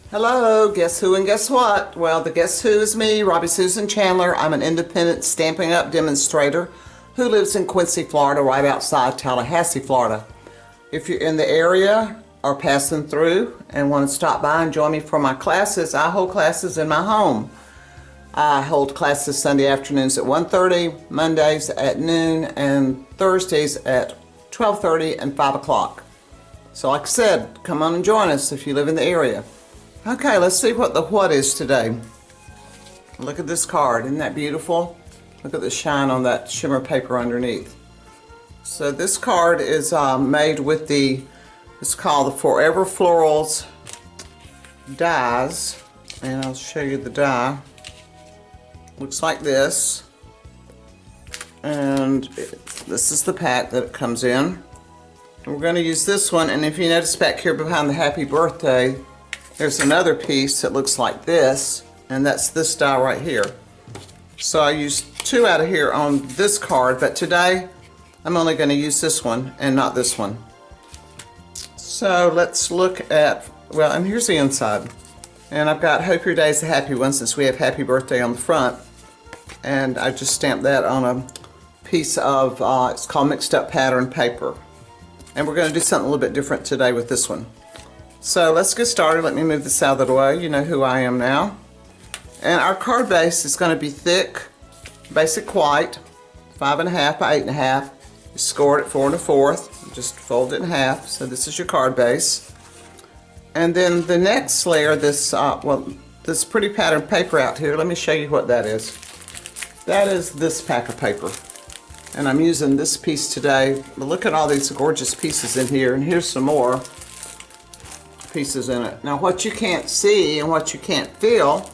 Hello, guess who and guess what? Well, the guess who is me, Robbie Susan Chandler. I'm an independent Stampin' Up! Demonstrator who lives in Quincy, Florida, right outside Tallahassee, Florida. If you're in the area or passing through and want to stop by and join me for my classes, I hold classes in my home. I hold classes Sunday afternoons at 1:30, Mondays at noon, and Thursdays at 12:30 and 5 o'clock. So like I said, come on and join us if you live in the area. Okay, let's see what the what is today. Look at this card. Isn't that beautiful? Look at the shine on that shimmer paper underneath. So this card is made with it's called the Forever Florals Dies. And I'll show you the die. Looks like this. And this is the pack that it comes in. We're going to use this one, and if you notice back here behind the happy birthday, there's another piece that looks like this, and that's this die right here. So I used two out of here on this card, but today I'm only going to use this one and not this one. So let's look at, well, and here's the inside. And I've got Hope Your Day's a Happy One, since we have happy birthday on the front. And I just stamped that on a piece of, it's called mixed up pattern paper. And we're going to do something a little bit different today with this one. So let's get started. Let me move this out of the way. You know who I am now. And our card base is going to be thick, basic white, 5.5 by 8.5. You score it at 4 1/4. Just fold it in half. So this is your card base. And then the next layer, this this pretty pattern paper out here. Let me show you what that is. That is this pack of paper. And I'm using this piece today. But look at all these gorgeous pieces in here, and here's some more pieces in it. Now what you can't see and what you can't feel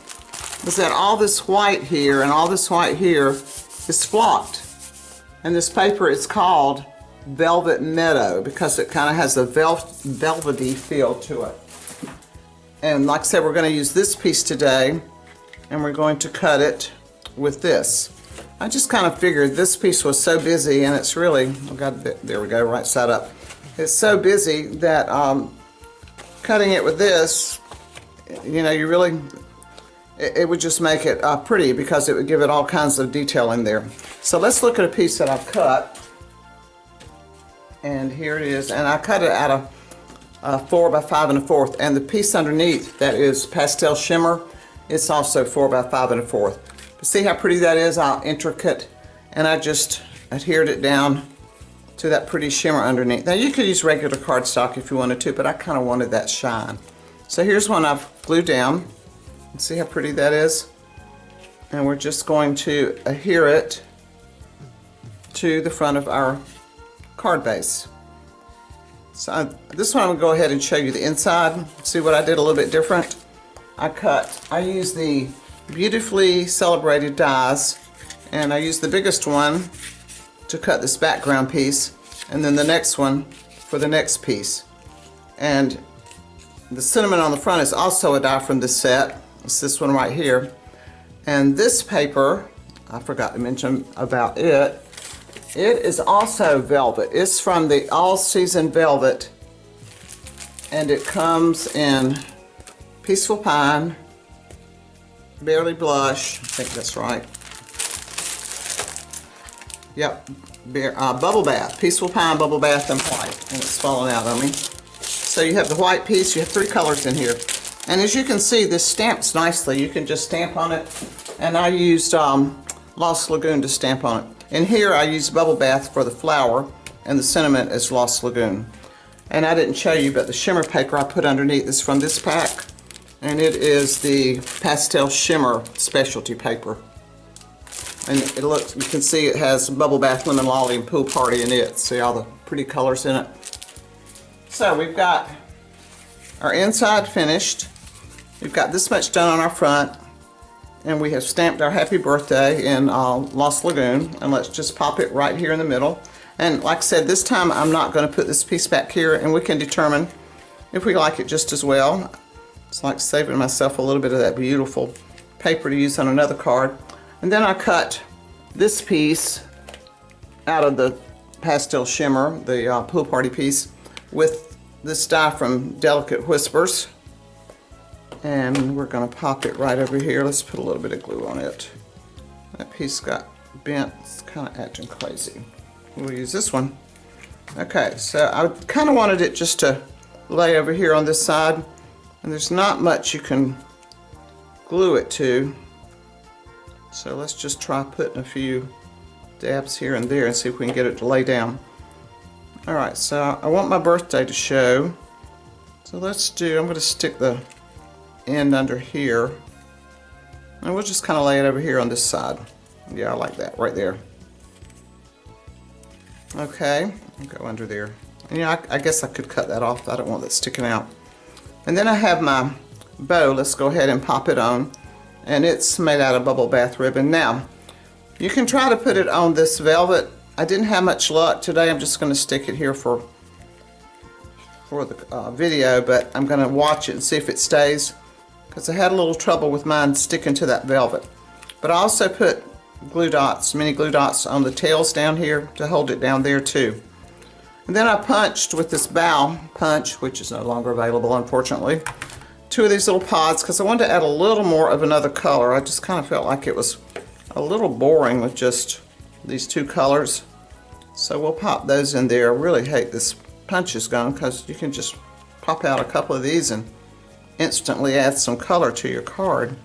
is that all this white here and all this white here is flocked. And this paper is called Velvet Meadow because it kind of has a velvety feel to it. And like I said, we're going to use this piece today, and we're going to cut it with this. I just kind of figured this piece was so busy, and it's really, there we go, right side up. It's so busy that cutting it with this, you know, you really, it would just make it pretty because it would give it all kinds of detail in there. So let's look at a piece that I've cut. And here it is. And I cut it out of 4 by 5 1/4. And the piece underneath that is pastel shimmer, it's also 4 by 5 1/4. See how pretty that is, how intricate, and I just adhered it down to that pretty shimmer underneath. Now you could use regular cardstock if you wanted to, but I kind of wanted that shine. So here's one I've glued down. See how pretty that is? And we're just going to adhere it to the front of our card base. So this one I'm going to go ahead and show you the inside. See what I did a little bit different? I used the Beautifully Celebrated dies, and I used the biggest one to cut this background piece, and then the next one for the next piece. And the cinnamon on the front is also a die from this set. It's this one right here. And this paper, I forgot to mention about it, it is also velvet. It's from the All Season Velvet, and it comes in Peaceful Pine, Barely Blush, I think that's right. Yep, Bubble Bath, Peaceful Pine, Bubble Bath, and white. And it's falling out on me. So you have the white piece, you have 3 colors in here. And as you can see, this stamps nicely. You can just stamp on it. And I used Lost Lagoon to stamp on it. And here I used Bubble Bath for the flower, and the cinnamon is Lost Lagoon. And I didn't show you, but the shimmer paper I put underneath is from this pack. And it is the Pastel Shimmer Specialty Paper. And it looks, you can see it has Bubble Bath, Lemon Lolly, and Pool Party in it. See all the pretty colors in it. So we've got our inside finished. We've got this much done on our front. And we have stamped our happy birthday in Lost Lagoon. And let's just pop it right here in the middle. And like I said, this time I'm not going to put this piece back here, and we can determine if we like it just as well. It's like saving myself a little bit of that beautiful paper to use on another card. And then I cut this piece out of the pastel shimmer, the Pool Party piece, with this die from Delicate Whispers. And we're going to pop it right over here. Let's put a little bit of glue on it. That piece got bent. It's kind of acting crazy. We'll use this one. Okay, so I kind of wanted it just to lay over here on this side. And there's not much you can glue it to. So let's just try putting a few dabs here and there and see if we can get it to lay down. Alright, so I want my birthday to show. So I'm going to stick the end under here. And we'll just kind of lay it over here on this side. Yeah, I like that right there. Okay, I'll go under there. And you know, I guess I could cut that off. I don't want that sticking out. And then I have my bow. Let's go ahead and pop it on. And it's made out of bubble bath ribbon. Now, you can try to put it on this velvet. I didn't have much luck today. I'm just going to stick it here for the video, but I'm going to watch it and see if it stays, because I had a little trouble with mine sticking to that velvet. But I also put glue dots, mini glue dots on the tails down here to hold it down there too. And then I punched with this bow punch, which is no longer available unfortunately, 2 of these little pods because I wanted to add a little more of another color. I just kind of felt like it was a little boring with just these 2 colors. So we'll pop those in there. I really hate this punches gun because you can just pop out a couple of these and instantly add some color to your card.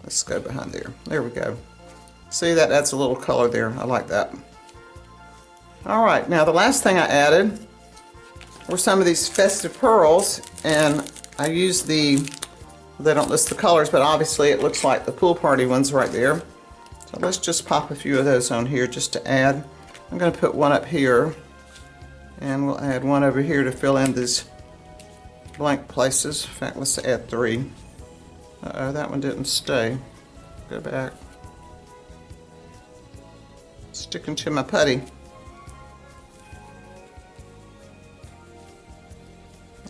Let's go behind there. There we go. See, that adds a little color there. I like that. Alright, now the last thing I added were some of these festive pearls, and I used they don't list the colors, but obviously it looks like the pool party ones right there. So let's just pop a few of those on here just to add. I'm going to put one up here, and we'll add one over here to fill in these blank places. In fact, let's add 3. Uh-oh, that one didn't stay. Go back. Sticking to my putty.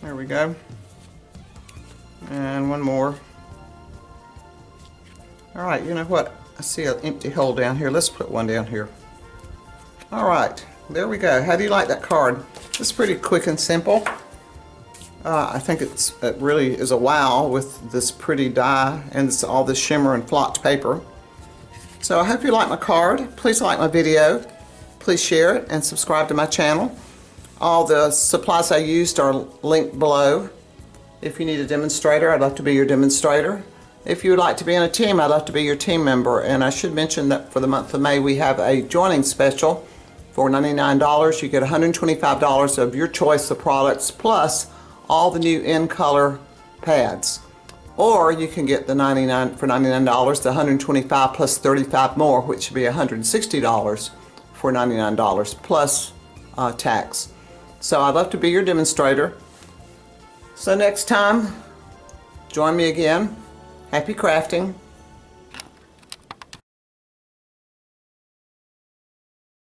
There we go. And one more. Alright, you know what? I see an empty hole down here. Let's put one down here. Alright, there we go. How do you like that card? It's pretty quick and simple. I think it really is a wow with this pretty die and all this shimmer and flocked paper. So I hope you like my card. Please like my video. Please share it and subscribe to my channel. All the supplies I used are linked below. If you need a demonstrator, I'd love to be your demonstrator. If you would like to be in a team, I'd love to be your team member. And I should mention that for the month of May, we have a joining special. For $99, you get $125 of your choice of products plus all the new in color pads. Or you can get the $99 for $99, the $125 plus 35 more, which would be $160 for $99 plus tax. So I'd love to be your demonstrator. So next time, join me again. Happy crafting.